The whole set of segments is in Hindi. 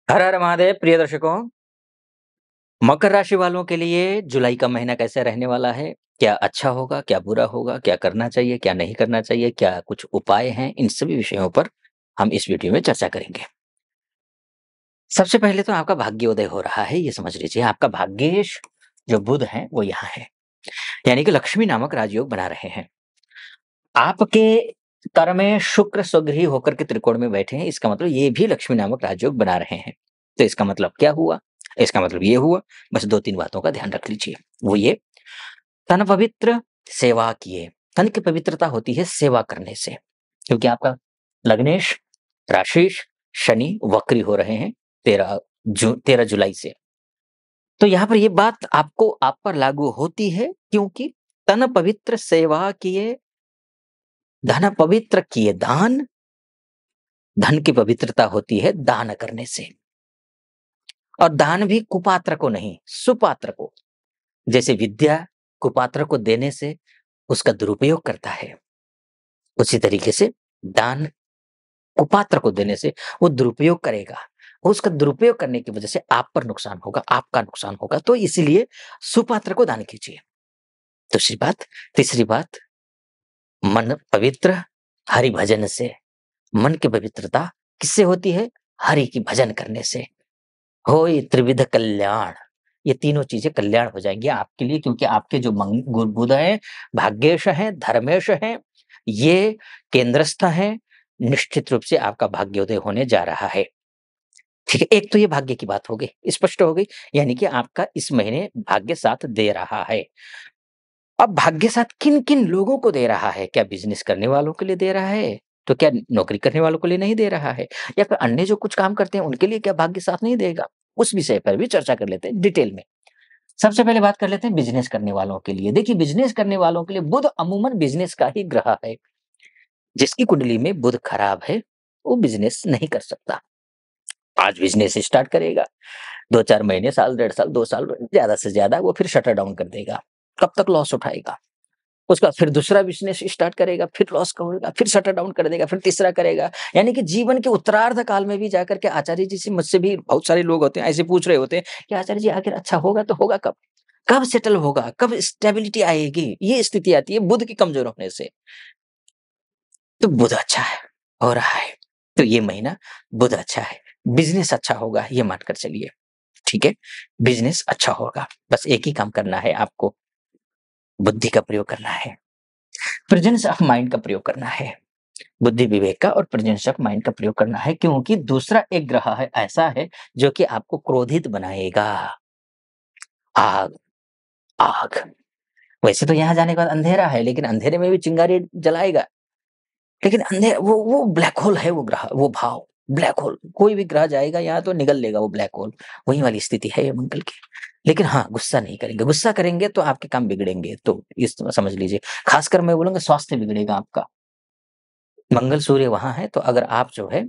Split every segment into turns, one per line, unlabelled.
हर हर महादेव प्रिय दर्शकों, मकर राशि वालों के लिए जुलाई का महीना कैसे रहने वाला है? क्या अच्छा होगा, क्या बुरा होगा, क्या करना चाहिए, क्या नहीं करना चाहिए, क्या कुछ उपाय हैं? इन सभी विषयों पर हम इस वीडियो में चर्चा करेंगे। सबसे पहले तो आपका भाग्योदय हो रहा है, ये समझ लीजिए। आपका भाग्येश जो बुध हैं, वो यहाँ है। यानी कि लक्ष्मी नामक राजयोग बना रहे हैं। आपके कर में शुक्र स्वगृही होकर के त्रिकोण में बैठे हैं, इसका मतलब ये भी लक्ष्मी नामक राजयोग बना रहे हैं। तो इसका मतलब क्या हुआ? इसका मतलब ये हुआ, बस 2-3 बातों का ध्यान रख लीजिए। वो ये, तन पवित्र सेवा किए। तन की पवित्रता होती है सेवा करने से, क्योंकि आपका लग्नेश, राशिश, शनि वक्री हो रहे हैं 13 जुलाई से। तो यहाँ पर ये बात आपको आप पर लागू होती है, क्योंकि तन पवित्र सेवा किए, धन पवित्र किए दान। धन की पवित्रता होती है दान करने से, और दान भी कुपात्र को नहीं, सुपात्र को। जैसे विद्या कुपात्र को देने से उसका दुरुपयोग करता है, उसी तरीके से दान कुपात्र को देने से वो दुरुपयोग करेगा। उसका दुरुपयोग करने की वजह से आप पर नुकसान होगा, आपका नुकसान होगा। तो इसीलिए सुपात्र को दान कीजिए। दूसरी बात, तीसरी बात, मन पवित्र हरि भजन से। मन की पवित्रता किससे होती है? हरि की भजन करने से। होय त्रिविध कल्याण। ये तीनों चीजें कल्याण हो जाएंगी आपके लिए, क्योंकि आपके जो बुध है, भाग्येश है, धर्मेश है, ये केंद्रस्थ है। निश्चित रूप से आपका भाग्योदय होने जा रहा है। ठीक है, एक तो ये भाग्य की बात हो गई, स्पष्ट हो गई। यानी कि आपका इस महीने भाग्य साथ दे रहा है। अब भाग्य साथ किन किन लोगों को दे रहा है? क्या बिजनेस करने वालों के लिए दे रहा है? तो क्या नौकरी करने वालों के लिए नहीं दे रहा है? या फिर अन्य जो कुछ काम करते हैं उनके लिए क्या भाग्य साथ नहीं देगा? उस विषय पर भी चर्चा कर लेते हैं डिटेल में। सबसे पहले बात कर लेते हैं बिजनेस करने वालों के लिए। देखिए, बिजनेस करने वालों के लिए बुध अमूमन बिजनेस का ही ग्रह है। जिसकी कुंडली में बुध खराब है, वो बिजनेस नहीं कर सकता। आज बिजनेस स्टार्ट करेगा, 2-4 महीने, साल, डेढ़ साल, 2 साल, ज्यादा से ज्यादा वो फिर शटर डाउन कर देगा। कब तक लॉस उठाएगा? उसका फिर दूसरा बिज़नेस स्टार्ट करेगा, फिर लॉस करेगा, फिर शटर डाउन कर देगा, फिर तीसरा करेगा। यानी कि जीवन के उत्तरार्ध काल में भी जाकर के आचार्य जी से, मुझसे भी बहुत सारे लोग होते हैं, ऐसे पूछ रहे होते हैं कि आचार्य जी आखिर अच्छा होगा तो होगा कब? कब सेटल होगा? कब स्टेबिलिटी आएगी? ये स्थिति आती है बुध के कमज़ोर होने से। तो बुध अच्छा है, हो रहा है। तो ये महीना बुध अच्छा है, बिज़नेस अच्छा होगा, ये मानकर चलिए। ठीक है? बिज़नेस अच्छा होगा। बस एक ही काम करना है आपको, बुद्धि का प्रयोग करना है। प्रेजेंस ऑफ माइंड का प्रयोग करना है। बुद्धि विवेक का और प्रेजेंस ऑफ माइंड का प्रयोग करना है, क्योंकि दूसरा एक ग्रह है, ऐसा है जो कि आपको क्रोधित बनाएगा। आग, आग। वैसे तो यहाँ जाने के बाद अंधेरा है, लेकिन अंधेरे में भी चिंगारी जलाएगा। लेकिन वो ब्लैक होल है, वो ग्रह, वो भाव ब्लैक होल। कोई भी ग्रह जाएगा यहाँ तो निगल लेगा वो ब्लैक होल। वही वाली स्थिति है ये मंगल की। लेकिन हाँ, गुस्सा नहीं करेंगे। गुस्सा करेंगे तो आपके काम बिगड़ेंगे। तो इस समझ लीजिए। खासकर मैं बोलूँगा स्वास्थ्य बिगड़ेगा आपका। मंगल सूर्य वहाँ है, तो अगर आप जो है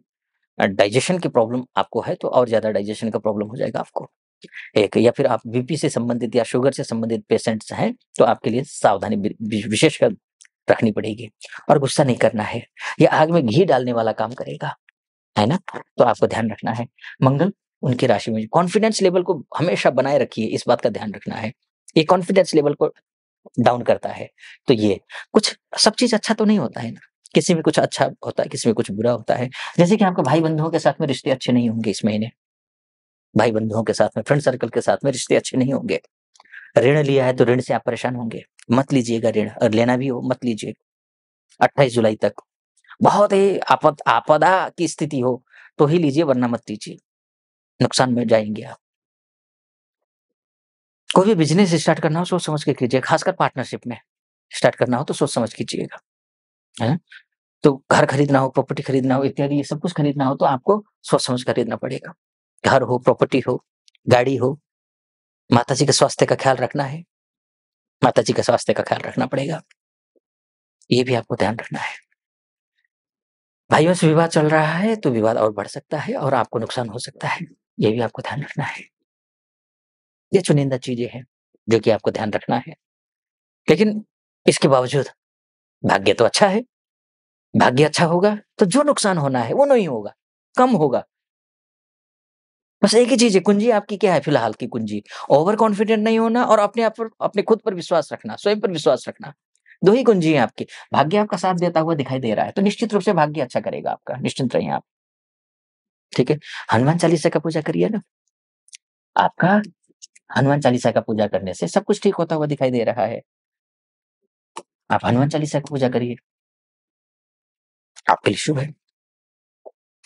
डाइजेशन की प्रॉब्लम आपको है, तो और ज़्यादा डाइजेशन का प्रॉब्लम हो जाएगा आपको। एक, या फिर आप बीपी से संबंधित या शुगर से संबंधित पेशेंट्स हैं, तो आपके लिए सावधानी विशेषकर रखनी पड़ेगी। और गुस्सा नहीं करना है। ये आग में घी डालने वाला काम करेगा, है ना? तो आपको ध्यान रखना है। मंगल उनकी राशि में कॉन्फिडेंस लेवल को हमेशा बनाए रखिए, इस बात का ध्यान रखना है। ये कॉन्फिडेंस लेवल को डाउन करता है। तो ये कुछ, सब चीज़ अच्छा तो नहीं होता है ना। किसी में कुछ अच्छा होता है, किसी में कुछ बुरा होता है। जैसे कि आपके भाई-बंधुओं के साथ में रिश्ते अच्छे नहीं होंगे इस महीने। भाई-बंधुओं के साथ में, फ्रेंड सर्कल के साथ में रिश्ते अच्छे नहीं होंगे। ऋण लिया है तो ऋण से आप परेशान होंगे। मत लीजिएगा ऋण, और लेना भी हो मत लीजिए 28 जुलाई तक। बहुत ही आपदा की स्थिति हो तो ही लीजिए, वरना मत लीजिए। नुकसान में जाएँगे आप। कोई भी बिज़नेस स्टार्ट करना हो सोच समझ के कीजिए, खासकर पार्टनरशिप में स्टार्ट करना हो तो सोच समझ कीजिएगा। है ना? तो घर खरीदना हो, प्रॉपर्टी खरीदना हो, इत्यादि ये सब कुछ खरीदना हो तो आपको सोच समझ खरीदना पड़ेगा। घर हो, प्रॉपर्टी हो, गाड़ी हो, माताजी के स्वास्थ्य का ख़्याल रखना है, माताजी का स्वास्थ्य का ख़्याल रखना पड़ेगा। ये भी आपको ध्यान रखना है। भाइयों से विवाद चल रहा है तो विवाद और बढ़ सकता है और आपको नुकसान हो सकता है। ये भी आपको ध्यान रखना है। ये चुनिंदा चीज़ें हैं, जो कि आपको ध्यान रखना है। लेकिन इसके बावजूद भाग्य तो अच्छा है। भाग्य अच्छा होगा तो जो नुकसान होना है वो नहीं होगा, कम होगा। बस एक ही चीज़ है, कुंजी आपकी क्या है फिलहाल की कुंजी? ओवर कॉन्फिडेंट नहीं होना और अपने आप पर अपने खुद पर विश्वास रखना, स्वयं पर विश्वास रखना। 2 ही कुंजी हैं आपकी। भाग्य आपका साथ देता हुआ दिखाई दे रहा है, तो निश्चित रूप से भाग्य अच्छा करेगा आपका, निश्चिंत रहिए आप, ठीक है? हनुमान चालीसा का पूजा करिए ना, आपका हनुमान चालीसा का पूजा करने से सब कुछ ठीक होता हुआ दिखाई दे रहा है। आप हनुमान चालीसा की पूजा करिए, आपके लिए शुभ है,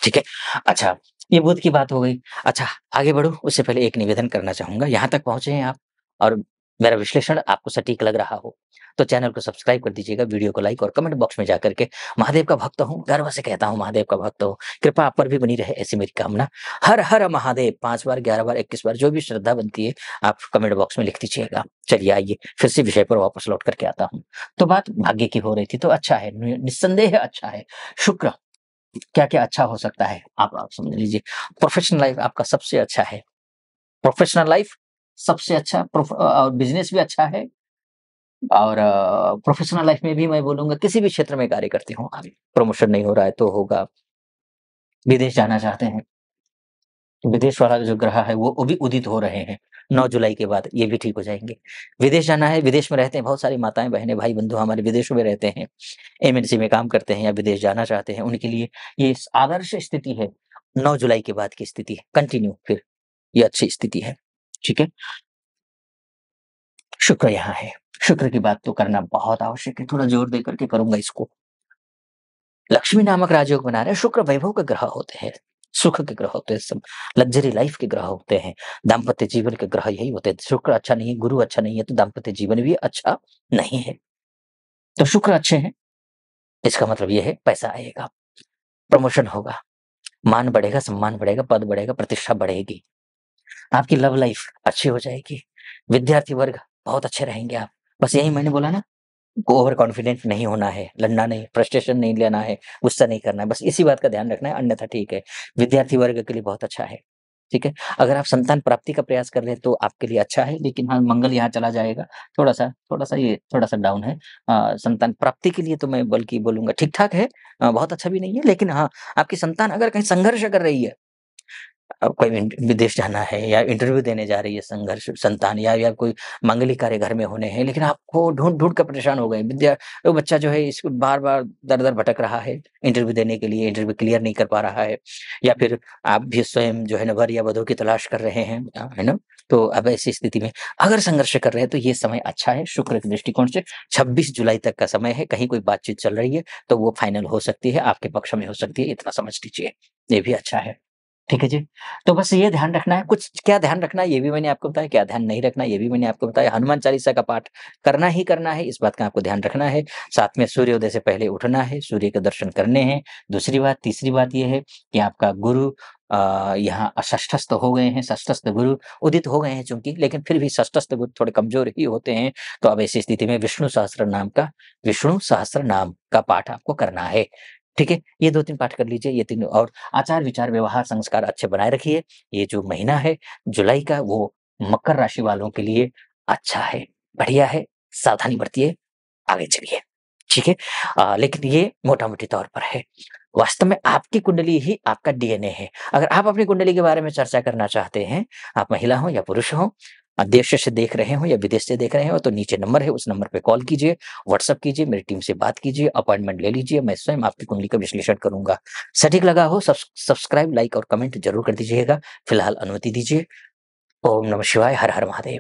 ठीक है? अच्छा, ये बुध की बात हो गई। अच्छा, आगे बढ़ूँ उससे पहले एक निवेदन करना चाहूँगा, यहाँ तक पहुँचे हैं आप और मेरा विश्लेषण आपको सटीक लग रहा हो, तो चैनल को सब्सक्राइब कर दीजिएगा, वीडियो को लाइक और कमेंट बॉक्स में जाकर के महादेव का भक्त हूँ, गर्व से कहता हूँ महादेव का भक्त हूँ, कृपा आप पर भी बनी रहे ऐसी मेरी कामना। हर हर महादेव 5 बार, 11 बार, 21 बार जो भी श्रद्धा बनती है, आप कमेंट बॉक्स में लिख दीजिएगा। चलिए आइए, फिर से विषय पर वापस लौट कर के आता हूँ। तो बात भाग्य की हो रही थी, तो अच्छा है, निस्संदेह अच्छा है। शुक्र क्या-क्या अच्छा हो सकता है, आप समझ लीजिए। प्रोफ़ेशनल लाइफ़ आपका सबसे अच्छा है। प्रोफ़ेशनल लाइफ़ सबसे अच्छा बिज़नेस भी अच्छा है और प्रोफ़ेशनल लाइफ़ में भी मैं बोलूँगा किसी भी क्षेत्र में कार्य करते हों आप, प्रमोशन नहीं हो रहा है तो होगा, विदेश जाना चाहते हैं, तो विदेश वाला जो ग्रह है वो भी उदित हो रहे हैं, 9 जुलाई के बाद ये भी ठीक हो जाएँगे। विदेश जाना है, विदेश में रहते हैं बहुत सारी माताएँ, बहनें, भाई-बंधु हमारे विदेशों में रहते हैं, एमएनसी में काम करते हैं या विदेश जाना चाहते हैं, उनके लिए ये आदर्श स्थिति है, 9 जुलाई के बाद की स्थिति है, कंटिन्यू फिर ये अच्छी स्थिति है, ठीक है? शुक्र यहाँ है, शुक्र की बात तो करना बहुत आवश्यक है, थोड़ा ज़ोर देकर के करूँगा इसको। लक्ष्मी नामक राजयोग बना रहे हैं, शुक्र वैभव के ग्रह होते हैं, सुख के ग्रह होते हैं सब, लग्ज़री लाइफ़ के ग्रह होते हैं, दाम्पत्य जीवन के ग्रह यही होते हैं। शुक्र अच्छा नहीं है, गुरु अच्छा नहीं है, तो दाम्पत्य जीवन भी अच्छा नहीं है। तो शुक्र अच्छे हैं, इसका मतलब ये है पैसा आएगा, प्रमोशन होगा, मान बढ़ेगा, सम्मान बढ़ेगा, पद बढ़ेगा, प्रतिष्ठा बढ़ेगी। आपकी लव लाइफ़ अच्छी हो जाएगी, विद्यार्थी वर्ग बहुत अच्छे रहेंगे आप। बस यही मैंने बोला ना, ओवर कॉन्फिडेंट नहीं होना है, लड़ना नहीं, फ्रस्ट्रेशन नहीं लेना है, गुस्सा नहीं करना है, बस इसी बात का ध्यान रखना है, अन्यथा ठीक है। विद्यार्थी वर्ग के लिए बहुत अच्छा है, ठीक है? अगर आप संतान प्राप्ति का प्रयास कर रहे हैं तो आपके लिए अच्छा है, लेकिन हाँ, मंगल यहाँ चला जाएगा, थोड़ा-सा ये थोड़ा-सा डाउन है। संतान प्राप्ति के लिए तो मैं बल्कि बोलूँगा ठीक-ठाक है, बहुत अच्छा भी नहीं है, लेकिन हाँ, आपकी संतान अगर कहीं संघर्ष कर रही है, कोई विदेश जाना है या इंटरव्यू देने जा रही है संघर्ष संतान या कोई मांगलिक कार्य घर में होने हैं, लेकिन आपको ढूँढ-ढूँढ कर परेशान हो गए। वो बच्चा जो है इसको बार-बार दर-दर भटक रहा है, इंटरव्यू देने के लिए, इंटरव्यू क्लियर नहीं कर पा रहा है या फिर आप भी स्वयं जो है ना वर या वधू की तलाश कर रहे हैं, है ना? तो अब ऐसी स्थिति में अगर संघर्ष कर रहे हैं तो ये समय अच्छा है शुक्र के दृष्टिकोण से, 26 जुलाई तक का समय है, कहीं कोई बातचीत चल रही है, तो वो फाइनल हो सकती है, आपके पक्ष में हो सकती है, इतना समझ लीजिए। ये भी अच्छा है। ठीक है जी। तो बस ये ध्यान रखना है, कुछ क्या ध्यान रखना है ये भी मैंने आपको बताया, क्या ध्यान नहीं रखना है ये भी मैंने आपको बताया। हनुमान चालीसा का पाठ करना ही करना है, इस बात का आपको ध्यान रखना है। साथ में सूर्योदय से पहले उठना है, सूर्य के दर्शन करने हैं। दूसरी बात तीसरी बात ये है कि आपका गुरु यहाँ षष्ठस्थ हो गए हैं, षष्ठस्थ गुरु उदित हो गए हैं चूँकि, लेकिन फिर भी षष्ठस्थ गुरु थोड़े कमज़ोर ही होते हैं। तो अब ऐसी स्थिति में विष्णु सहस्त्र नाम का पाठ आपको करना है। ठीक है? ये 2-3 पाठ कर लीजिए, ये तीनों और आचार, विचार, व्यवहार, संस्कार अच्छे बनाए रखिए। ये जो महीना है जुलाई का वो मकर राशि वालों के लिए अच्छा है, बढ़िया है, सावधानी बरतिए, आगे चलिए। ठीक है? लेकिन ये मोटा-मोटी तौर पर है। वास्तव में आपकी कुंडली ही आपका डीएनए है। अगर आप अपनी कुंडली के बारे में चर्चा करना चाहते हैं, आप महिला हो या पुरुष हो, देश से देख रहे हो या विदेश से देख रहे हो, तो नीचे नंबर है, उस नंबर पे कॉल कीजिए, व्हाट्सएप कीजिए, मेरी टीम से बात कीजिए, अपॉइंटमेंट ले लीजिए, मैं स्वयं आपकी कुंडली का विश्लेषण करूँगा। सटीक लगा हो सब्सक्राइब, लाइक और कमेंट ज़रूर कर दीजिएगा। फिलहाल अनुमति दीजिए। ओम नमः शिवाय, हर हर महादेव।